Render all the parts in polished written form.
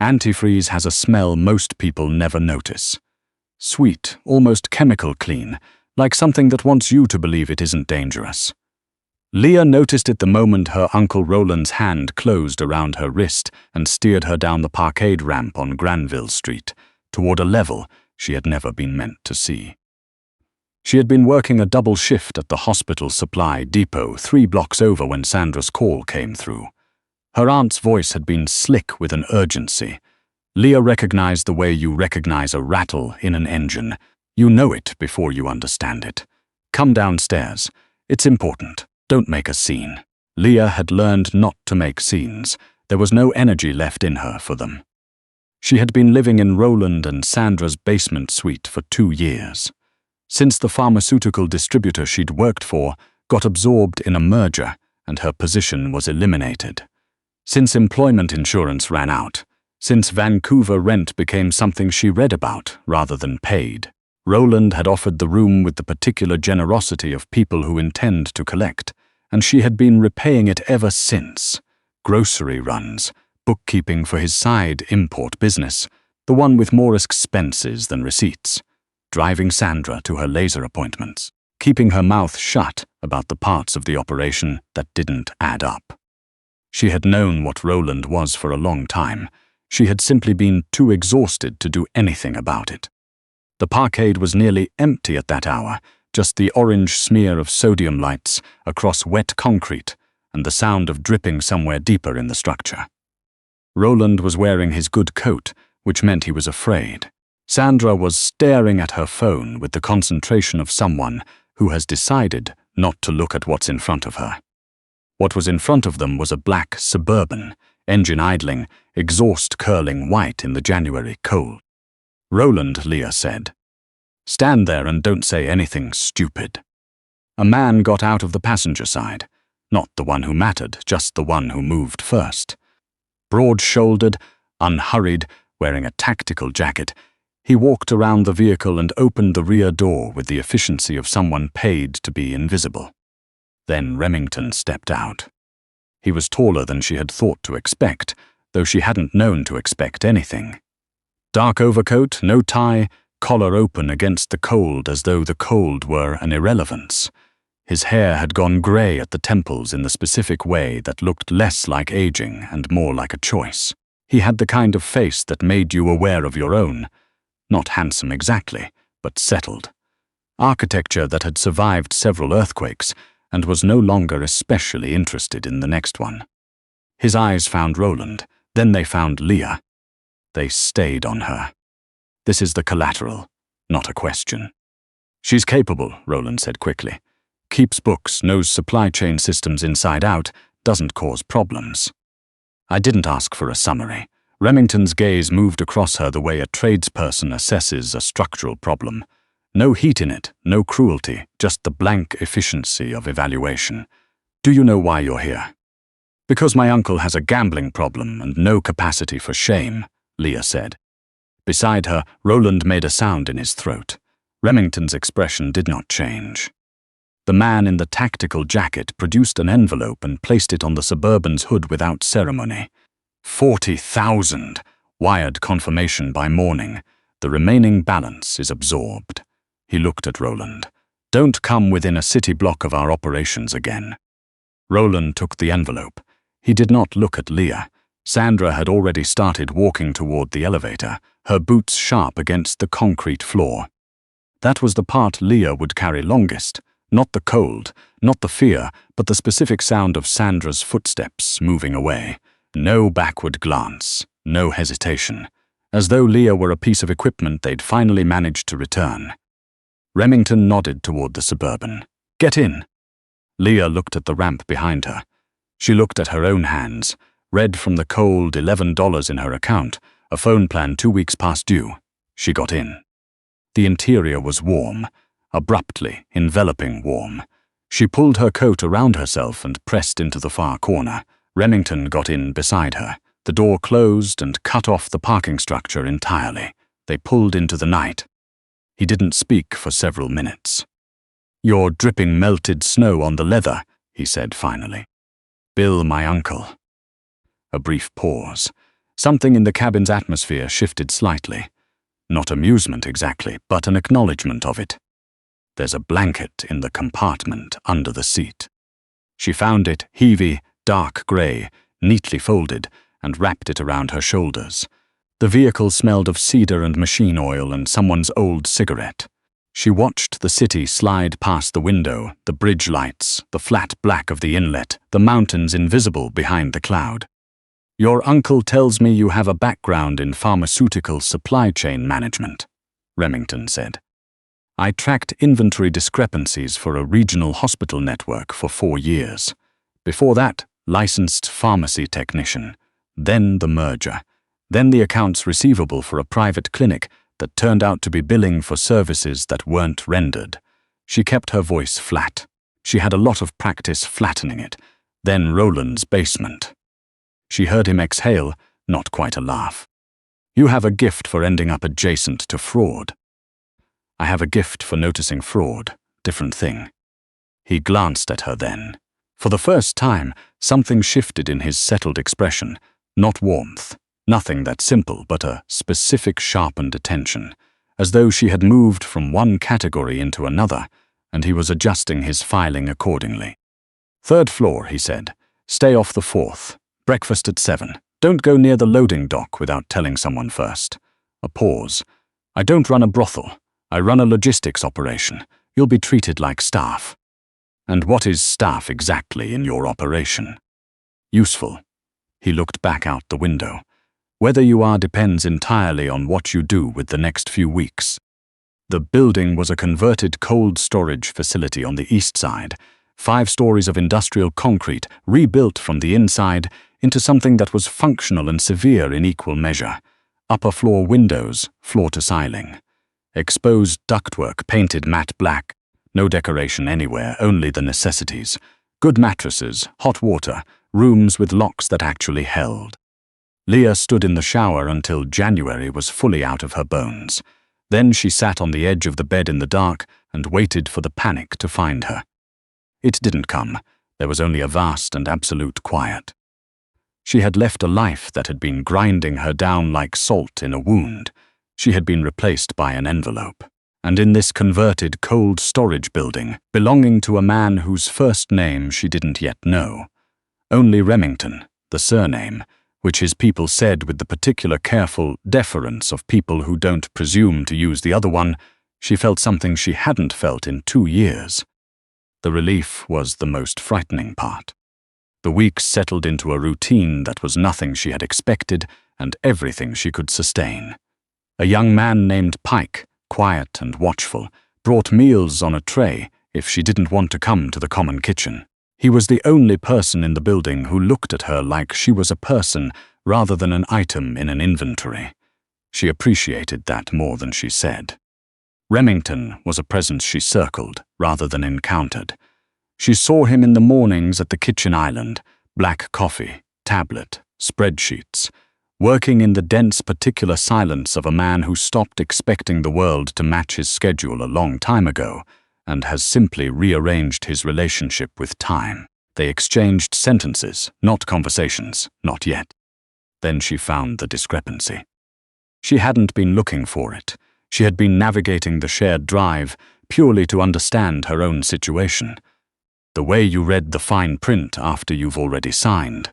Antifreeze has a smell most people never notice. Sweet, almost chemical clean, like something that wants you to believe it isn't dangerous. Leah noticed it the moment her Uncle Roland's hand closed around her wrist and steered her down the parkade ramp on Granville Street, toward a level she had never been meant to see. She had been working a double shift at the hospital supply depot 3 blocks over when Sandra's call came through. Her aunt's voice had been slick with an urgency. Leah recognized the way you recognize a rattle in an engine. You know it before you understand it. Come downstairs. It's important. Don't make a scene. Leah had learned not to make scenes. There was no energy left in her for them. She had been living in Roland and Sandra's basement suite for 2 years. Since the pharmaceutical distributor she'd worked for got absorbed in a merger and her position was eliminated. Since employment insurance ran out. Since Vancouver rent became something she read about rather than paid. Roland had offered the room with the particular generosity of people who intend to collect, and she had been repaying it ever since. Grocery runs, bookkeeping for his side import business, the one with more expenses than receipts, driving Sandra to her laser appointments, keeping her mouth shut about the parts of the operation that didn't add up. She had known what Roland was for a long time. She had simply been too exhausted to do anything about it. The parkade was nearly empty at that hour, just the orange smear of sodium lights across wet concrete and the sound of dripping somewhere deeper in the structure. Roland was wearing his good coat, which meant he was afraid. Sandra was staring at her phone with the concentration of someone who has decided not to look at what's in front of her. What was in front of them was a black Suburban, engine idling, exhaust curling white in the January cold. "Roland," Leah said. "Stand there and don't say anything stupid." A man got out of the passenger side, not the one who mattered, just the one who moved first. Broad-shouldered, unhurried, wearing a tactical jacket, he walked around the vehicle and opened the rear door with the efficiency of someone paid to be invisible. Then Remington stepped out. He was taller than she had thought to expect, though she hadn't known to expect anything. Dark overcoat, no tie, collar open against the cold as though the cold were an irrelevance. His hair had gone grey at the temples in the specific way that looked less like aging and more like a choice. He had the kind of face that made you aware of your own. Not handsome exactly, but settled. Architecture that had survived several earthquakes and was no longer especially interested in the next one. His eyes found Roland, then they found Leah. They stayed on her. "This is the collateral, not a question." "She's capable," Roland said quickly. "Keeps books, knows supply chain systems inside out, doesn't cause problems." "I didn't ask for a summary." Remington's gaze moved across her the way a tradesperson assesses a structural problem. No heat in it, no cruelty, just the blank efficiency of evaluation. "Do you know why you're here?" "Because my uncle has a gambling problem and no capacity for shame," Leah said. Beside her, Roland made a sound in his throat. Remington's expression did not change. The man in the tactical jacket produced an envelope and placed it on the Suburban's hood without ceremony. 40,000, wired confirmation by morning. The remaining balance is absorbed. He looked at Roland. "Don't come within a city block of our operations again." Roland took the envelope. He did not look at Leah. Sandra had already started walking toward the elevator, her boots sharp against the concrete floor. That was the part Leah would carry longest. Not the cold, not the fear, but the specific sound of Sandra's footsteps moving away. No backward glance, no hesitation. As though Leah were a piece of equipment they'd finally managed to return. Remington nodded toward the Suburban. "Get in." Leah looked at the ramp behind her. She looked at her own hands, read from the cold $11 in her account, a phone plan 2 weeks past due. She got in. The interior was warm, abruptly, enveloping warm. She pulled her coat around herself and pressed into the far corner. Remington got in beside her. The door closed and cut off the parking structure entirely. They pulled into the night. He didn't speak for several minutes. "You're dripping melted snow on the leather," he said finally. "Bill, my uncle." A brief pause. Something in the cabin's atmosphere shifted slightly. Not amusement exactly, but an acknowledgement of it. There's a blanket in the compartment under the seat. She found it, heavy, dark grey, neatly folded, and wrapped it around her shoulders. The vehicle smelled of cedar and machine oil and someone's old cigarette. She watched the city slide past the window, the bridge lights, the flat black of the inlet, the mountains invisible behind the cloud. "Your uncle tells me you have a background in pharmaceutical supply chain management," Remington said. "I tracked inventory discrepancies for a regional hospital network for 4 years. Before that, licensed pharmacy technician. Then the merger. Then the accounts receivable for a private clinic that turned out to be billing for services that weren't rendered." She kept her voice flat. She had a lot of practice flattening it. Then Roland's basement. She heard him exhale, not quite a laugh. "You have a gift for ending up adjacent to fraud." "I have a gift for noticing fraud. Different thing." He glanced at her then. For the first time, something shifted in his settled expression. Not warmth. Nothing that simple, but a specific sharpened attention. As though she had moved from one category into another, and he was adjusting his filing accordingly. "3rd floor," he said. "Stay off the 4th. Breakfast at 7. Don't go near the loading dock without telling someone first." A pause. "I don't run a brothel. I run a logistics operation. You'll be treated like staff." "And what is staff exactly in your operation?" "Useful." He looked back out the window. "Whether you are depends entirely on what you do with the next few weeks." The building was a converted cold storage facility on the east side. 5 stories of industrial concrete, rebuilt from the inside into something that was functional and severe in equal measure. Upper floor windows, floor to ceiling. Exposed ductwork painted matte black. No decoration anywhere, only the necessities. Good mattresses, hot water, rooms with locks that actually held. Leah stood in the shower until January was fully out of her bones. Then she sat on the edge of the bed in the dark and waited for the panic to find her. It didn't come. There was only a vast and absolute quiet. She had left a life that had been grinding her down like salt in a wound. She had been replaced by an envelope. And in this converted cold storage building, belonging to a man whose first name she didn't yet know. Only Remington, the surname, which his people said with the particular careful deference of people who don't presume to use the other one, she felt something she hadn't felt in 2 years. The relief was the most frightening part. The weeks settled into a routine that was nothing she had expected and everything she could sustain. A young man named Pike, quiet and watchful, brought meals on a tray if she didn't want to come to the common kitchen. He was the only person in the building who looked at her like she was a person rather than an item in an inventory. She appreciated that more than she said. Remington was a presence she circled rather than encountered. She saw him in the mornings at the kitchen island, black coffee, tablet, spreadsheets, working in the dense particular silence of a man who stopped expecting the world to match his schedule a long time ago and has simply rearranged his relationship with time. They exchanged sentences, not conversations, not yet. Then she found the discrepancy. She hadn't been looking for it. She had been navigating the shared drive purely to understand her own situation. The way you read the fine print after you've already signed.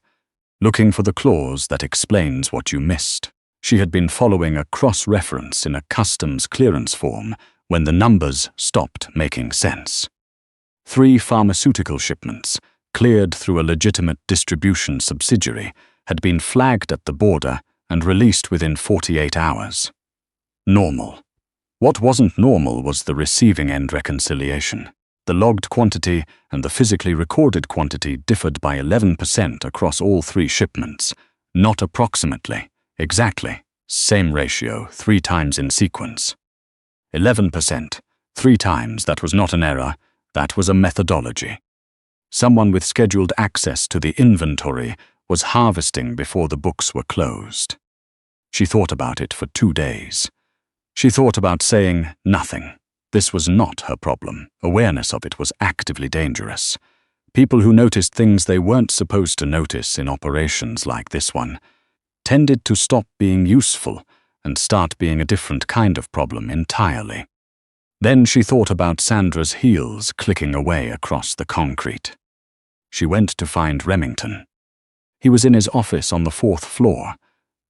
Looking for the clause that explains what you missed. She had been following a cross-reference in a customs clearance form when the numbers stopped making sense. 3 pharmaceutical shipments, cleared through a legitimate distribution subsidiary, had been flagged at the border and released within 48 hours. Normal. What wasn't normal was the receiving end reconciliation. The logged quantity and the physically recorded quantity differed by 11% across all 3 shipments. Not approximately, exactly, same ratio, 3 times in sequence. 11%, 3 times, that was not an error, that was a methodology. Someone with scheduled access to the inventory was harvesting before the books were closed. She thought about it for 2 days. She thought about saying nothing. This was not her problem. Awareness of it was actively dangerous. People who noticed things they weren't supposed to notice in operations like this one. tended to stop being useful and start being a different kind of problem entirely. Then she thought about Sandra's heels clicking away across the concrete. She went to find Remington. He was in his office on the 4th floor,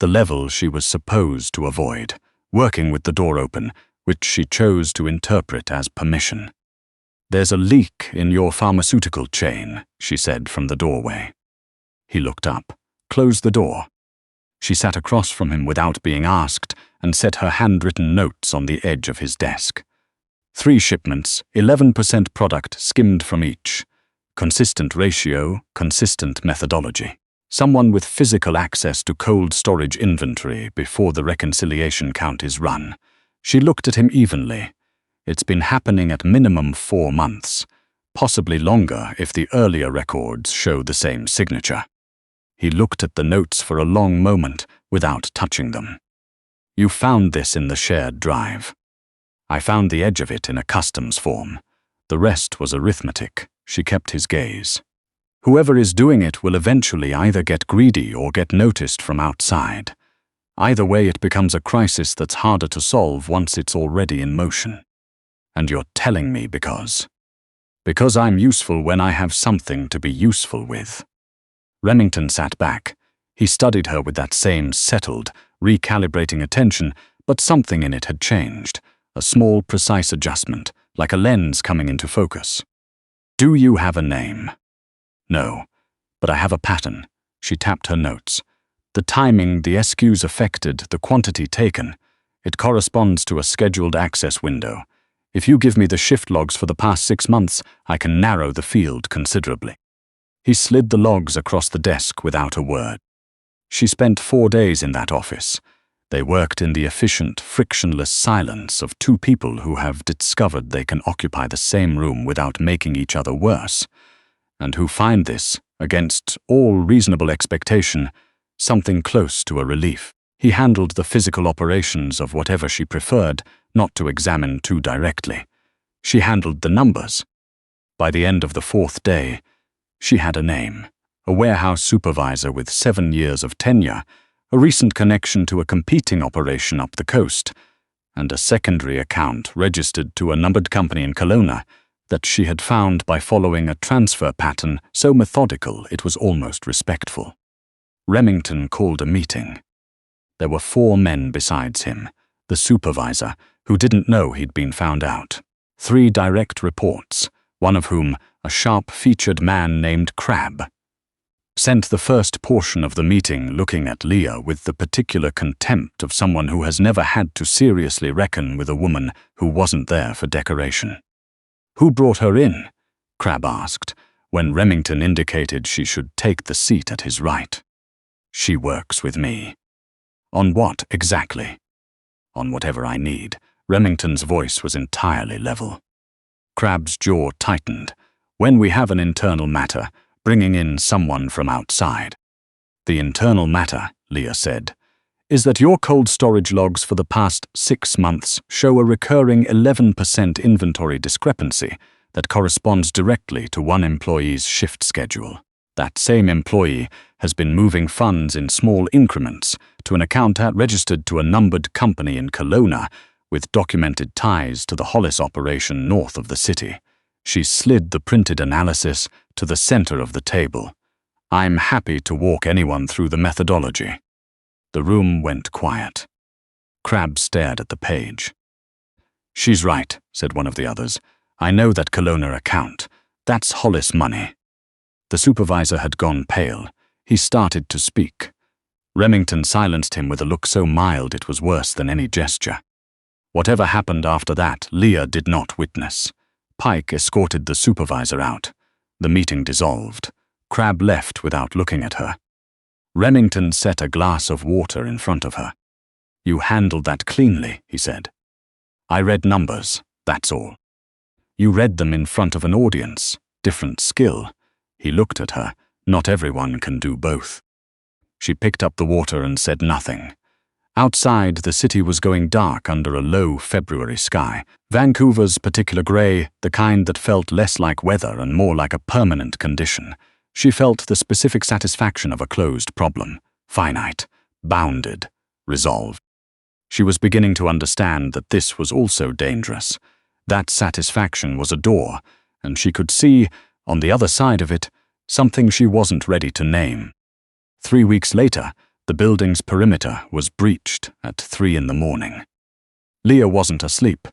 the level she was supposed to avoid, working with the door open, which she chose to interpret as permission. "There's a leak in your pharmaceutical chain," she said from the doorway. He looked up, closed the door. She sat across from him without being asked and set her handwritten notes on the edge of his desk. 3 shipments, 11% product skimmed from each. Consistent ratio, consistent methodology. Someone with physical access to cold storage inventory before the reconciliation count is run. She looked at him evenly. It's been happening at minimum 4 months, possibly longer if the earlier records show the same signature. He looked at the notes for a long moment without touching them. "You found this in the shared drive." "I found the edge of it in a customs form. The rest was arithmetic." She kept his gaze. "Whoever is doing it will eventually either get greedy or get noticed from outside. Either way, it becomes a crisis that's harder to solve once it's already in motion. And you're telling me because I'm useful when I have something to be useful with." Remington sat back. He studied her with that same settled, recalibrating attention, but something in it had changed. A small, precise adjustment, like a lens coming into focus. "Do you have a name?" "No, but I have a pattern." She tapped her notes. "The timing, the SQs affected, the quantity taken. It corresponds to a scheduled access window. If you give me the shift logs for the past 6 months, I can narrow the field considerably." He slid the logs across the desk without a word. She spent 4 days in that office. They worked in the efficient, frictionless silence of 2 people who have discovered they can occupy the same room without making each other worse, and who find this, against all reasonable expectation, something close to a relief. He handled the physical operations of whatever she preferred not to examine too directly. She handled the numbers. By the end of the 4th day, she had a name, a warehouse supervisor with 7 years of tenure, a recent connection to a competing operation up the coast, and a secondary account registered to a numbered company in Kelowna that she had found by following a transfer pattern so methodical it was almost respectful. Remington called a meeting. There were 4 men besides him, the supervisor, who didn't know he'd been found out, 3 direct reports, one of whom, a sharp-featured man named Crab, sent the first portion of the meeting looking at Leah with the particular contempt of someone who has never had to seriously reckon with a woman who wasn't there for decoration. "Who brought her in?" Crab asked, when Remington indicated she should take the seat at his right. "She works with me." "On what, exactly?" "On whatever I need." Remington's voice was entirely level. Crab's jaw tightened. "When we have an internal matter, bringing in someone from outside." "The internal matter," Leah said, "is that your cold storage logs for the past 6 months show a recurring 11% inventory discrepancy that corresponds directly to one employee's shift schedule. That same employee has been moving funds in small increments to an account registered to a numbered company in Kelowna with documented ties to the Hollis operation north of the city." She slid the printed analysis to the center of the table. "I'm happy to walk anyone through the methodology." The room went quiet. Crab stared at the page. "She's right," said one of the others. "I know that Kelowna account. That's Hollis money." The supervisor had gone pale. He started to speak. Remington silenced him with a look so mild it was worse than any gesture. Whatever happened after that, Leah did not witness. Pike escorted the supervisor out. The meeting dissolved. Crab left without looking at her. Remington set a glass of water in front of her. "You handled that cleanly," he said. "I read numbers, that's all." "You read them in front of an audience. Different skill." He looked at her. "Not everyone can do both." She picked up the water and said nothing. Outside, the city was going dark under a low February sky. Vancouver's particular grey, the kind that felt less like weather and more like a permanent condition. She felt the specific satisfaction of a closed problem, finite, bounded, resolved. She was beginning to understand that this was also dangerous. That satisfaction was a door, and she could see, on the other side of it, something she wasn't ready to name. 3 weeks later, the building's perimeter was breached at 3 in the morning. Leah wasn't asleep.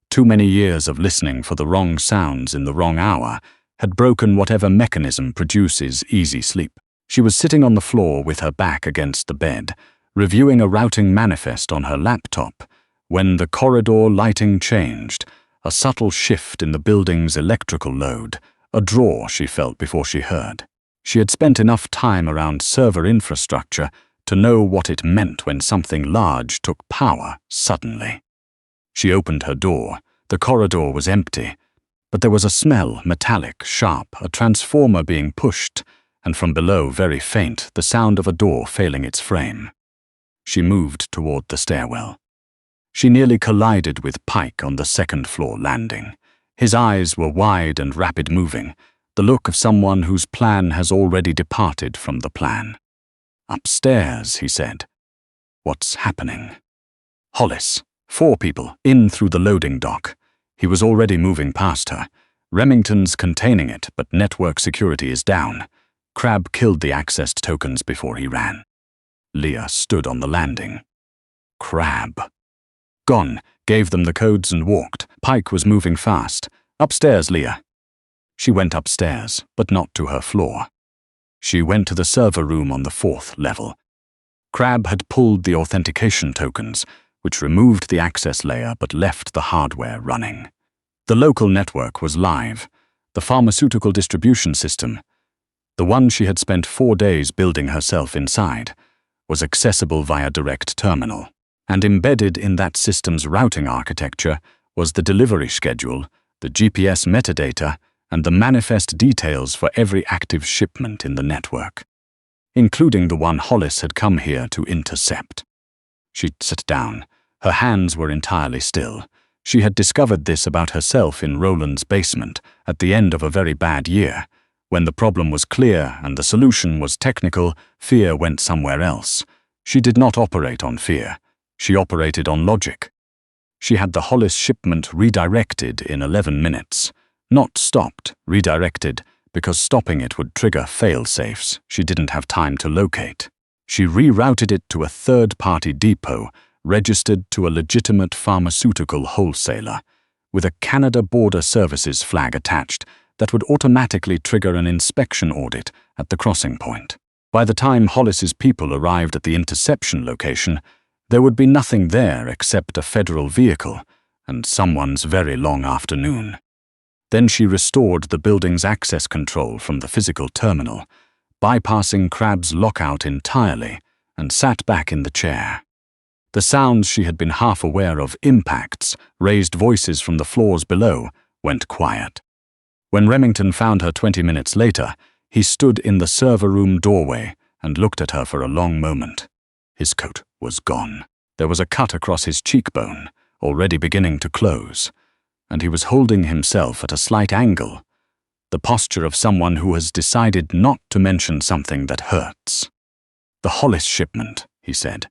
Too many years of listening for the wrong sounds in the wrong hour had broken whatever mechanism produces easy sleep. She was sitting on the floor with her back against the bed, reviewing a routing manifest on her laptop, when the corridor lighting changed, a subtle shift in the building's electrical load, a draw she felt before she heard. She had spent enough time around server infrastructure to know what it meant when something large took power suddenly. She opened her door. The corridor was empty, but there was a smell, metallic, sharp, a transformer being pushed, and from below, very faint, the sound of a door failing its frame. She moved toward the stairwell. She nearly collided with Pike on the second-floor landing. His eyes were wide and rapid-moving, the look of someone whose plan has already departed from the plan. "Upstairs," he said. "What's happening?" Hollis. 4 people, in through the loading dock. He was already moving past her. Remington's containing it, but network security is down. Crab killed the accessed tokens before he ran. Leah stood on the landing. Crab. Gone, gave them the codes and walked. Pike was moving fast. "Upstairs, Leah." She went upstairs, but not to her floor. She went to the server room on the 4th level. Crab had pulled the authentication tokens, which removed the access layer but left the hardware running. The local network was live. The pharmaceutical distribution system, the one she had spent 4 days building herself inside, was accessible via direct terminal. And embedded in that system's routing architecture was the delivery schedule, the GPS metadata, and the manifest details for every active shipment in the network, including the one Hollis had come here to intercept. She sat down. Her hands were entirely still. She had discovered this about herself in Roland's basement at the end of a very bad year. When the problem was clear and the solution was technical, fear went somewhere else. She did not operate on fear. She operated on logic. She had the Hollis shipment redirected in 11 minutes. Not stopped, redirected, because stopping it would trigger fail-safes she didn't have time to locate. She rerouted it to a third-party depot, registered to a legitimate pharmaceutical wholesaler, with a Canada Border Services flag attached that would automatically trigger an inspection audit at the crossing point. By the time Hollis's people arrived at the interception location, there would be nothing there except a federal vehicle and someone's very long afternoon. Then she restored the building's access control from the physical terminal, bypassing Crab's lockout entirely, and sat back in the chair. The sounds she had been half aware of, impacts, raised voices from the floors below, went quiet. When Remington found her 20 minutes later, he stood in the server room doorway and looked at her for a long moment. His coat was gone. There was a cut across his cheekbone, already beginning to close, and he was holding himself at a slight angle, the posture of someone who has decided not to mention something that hurts. "The Hollis shipment," he said,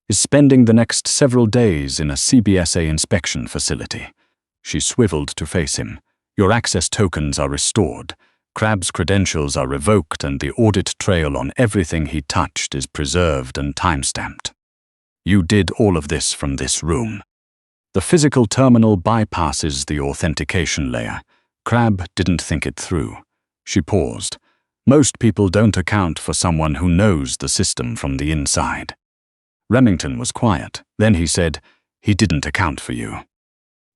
"is spending the next several days in a CBSA inspection facility." She swiveled to face him. "Your access tokens are restored. Crab's credentials are revoked and the audit trail on everything he touched is preserved and timestamped. You did all of this from this room. The physical terminal bypasses the authentication layer. Crab didn't think it through." She paused. "Most people don't account for someone who knows the system from the inside." Remington was quiet. Then he said, "He didn't account for you."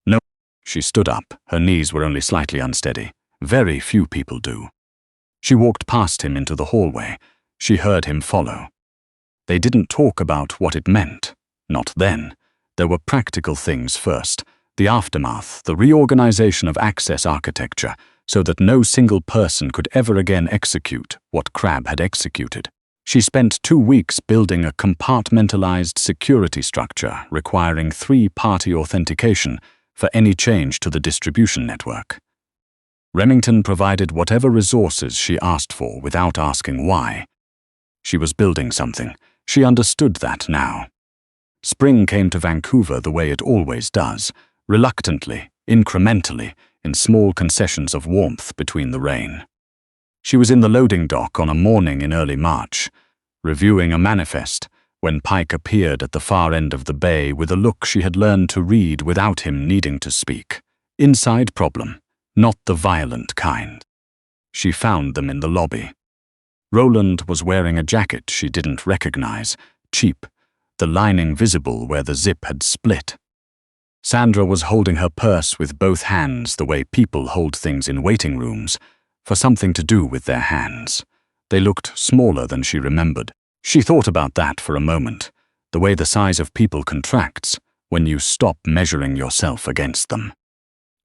"No." She stood up. Her knees were only slightly unsteady. "Very few people do." She walked past him into the hallway. She heard him follow. They didn't talk about what it meant. Not then. There were practical things first. The aftermath, the reorganization of access architecture, so that no single person could ever again execute what Crab had executed. She spent 2 weeks building a compartmentalized security structure requiring 3-party authentication for any change to the distribution network. Remington provided whatever resources she asked for without asking why. She was building something. She understood that now. Spring came to Vancouver the way it always does, reluctantly, incrementally, in small concessions of warmth between the rain. She was in the loading dock on a morning in early March, reviewing a manifest, when Pike appeared at the far end of the bay with a look she had learned to read without him needing to speak. Inside problem, not the violent kind. She found them in the lobby. Roland was wearing a jacket she didn't recognize, cheap, the lining visible where the zip had split. Sandra was holding her purse with both hands the way people hold things in waiting rooms, for something to do with their hands. They looked smaller than she remembered. She thought about that for a moment, the way the size of people contracts when you stop measuring yourself against them.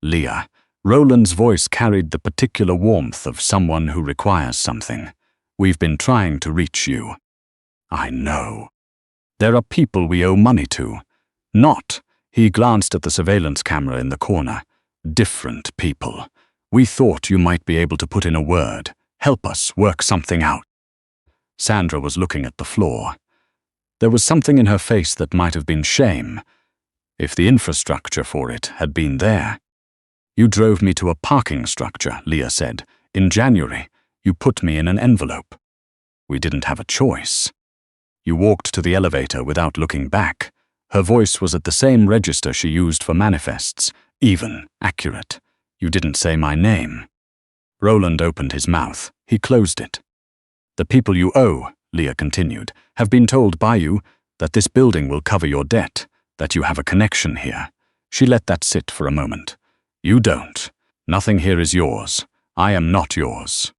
Leah. Roland's voice carried the particular warmth of someone who requires something. We've been trying to reach you. I know. There are people we owe money to. Not, he glanced at the surveillance camera in the corner, different people. We thought you might be able to put in a word, help us work something out. Sandra was looking at the floor. There was something in her face that might have been shame, if the infrastructure for it had been there. You drove me to a parking structure, Leah said. In January, you put me in an envelope. We didn't have a choice. You walked to the elevator without looking back. Her voice was at the same register she used for manifests, even, accurate. You didn't say my name. Roland opened his mouth. He closed it. The people you owe, Leah continued, have been told by you that this building will cover your debt, that you have a connection here. She let that sit for a moment. You don't. Nothing here is yours. I am not yours.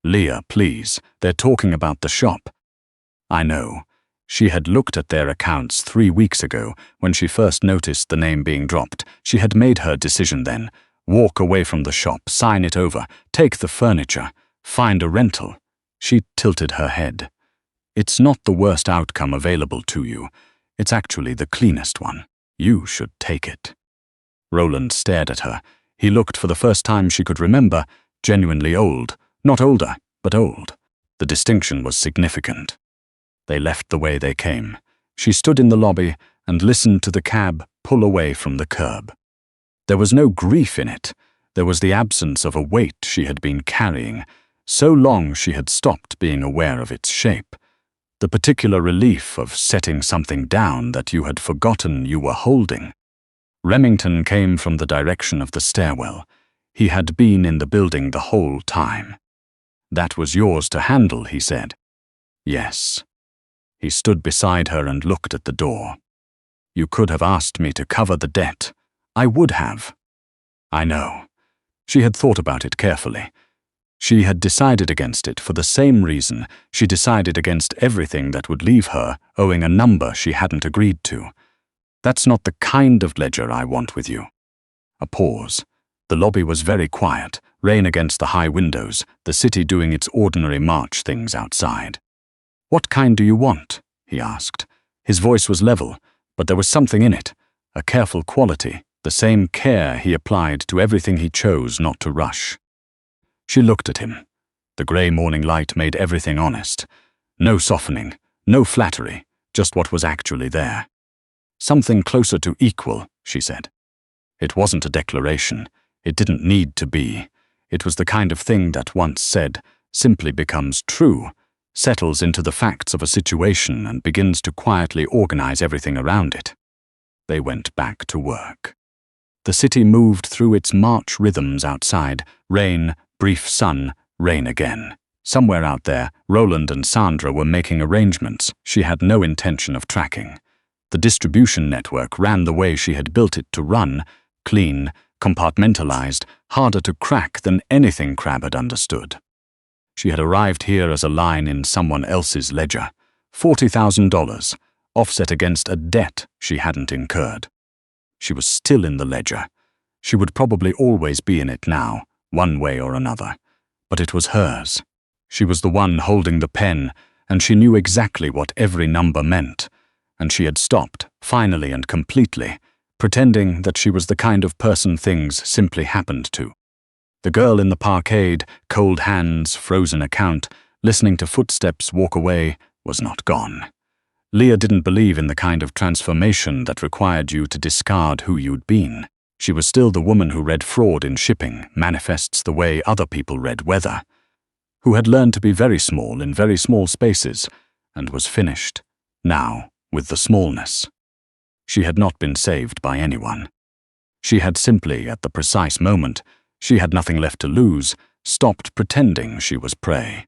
Leah, please, they're talking about the shop. I know. She had looked at their accounts 3 weeks ago when she first noticed the name being dropped. She had made her decision then. Walk away from the shop, sign it over, take the furniture, find a rental. She tilted her head. It's not the worst outcome available to you. It's actually the cleanest one. You should take it. Roland stared at her. He looked for the first time she could remember, genuinely old. Not older, but old. The distinction was significant. They left the way they came. She stood in the lobby and listened to the cab pull away from the curb. There was no grief in it. There was the absence of a weight she had been carrying. So long she had stopped being aware of its shape. The particular relief of setting something down that you had forgotten you were holding. Remington came from the direction of the stairwell. He had been in the building the whole time. That was yours to handle, he said. Yes. He stood beside her and looked at the door. You could have asked me to cover the debt. I would have. I know. She had thought about it carefully. She had decided against it for the same reason she decided against everything that would leave her owing a number she hadn't agreed to. That's not the kind of ledger I want with you. A pause. The lobby was very quiet, rain against the high windows, the city doing its ordinary March things outside. What kind do you want? He asked. His voice was level, but there was something in it, a careful quality, the same care he applied to everything he chose not to rush. She looked at him. The grey morning light made everything honest. No softening, no flattery, just what was actually there. Something closer to equal, she said. It wasn't a declaration. It didn't need to be. It was the kind of thing that, once said, simply becomes true, settles into the facts of a situation and begins to quietly organize everything around it. They went back to work. The city moved through its March rhythms outside, rain, brief sun, rain again. Somewhere out there, Roland and Sandra were making arrangements she had no intention of tracking. The distribution network ran the way she had built it to run, clean, compartmentalized, harder to crack than anything Crab had understood. She had arrived here as a line in someone else's ledger, $40,000, offset against a debt she hadn't incurred. She was still in the ledger. She would probably always be in it now, one way or another. But it was hers. She was the one holding the pen, and she knew exactly what every number meant. And she had stopped, finally and completely, pretending that she was the kind of person things simply happened to. The girl in the parkade, cold hands, frozen account, listening to footsteps walk away, was not gone. Leah didn't believe in the kind of transformation that required you to discard who you'd been. She was still the woman who read fraud in shipping manifests the way other people read weather, who had learned to be very small in very small spaces, and was finished, now, with the smallness. She had not been saved by anyone. She had simply, at the precise moment, she had nothing left to lose, stopped pretending she was prey.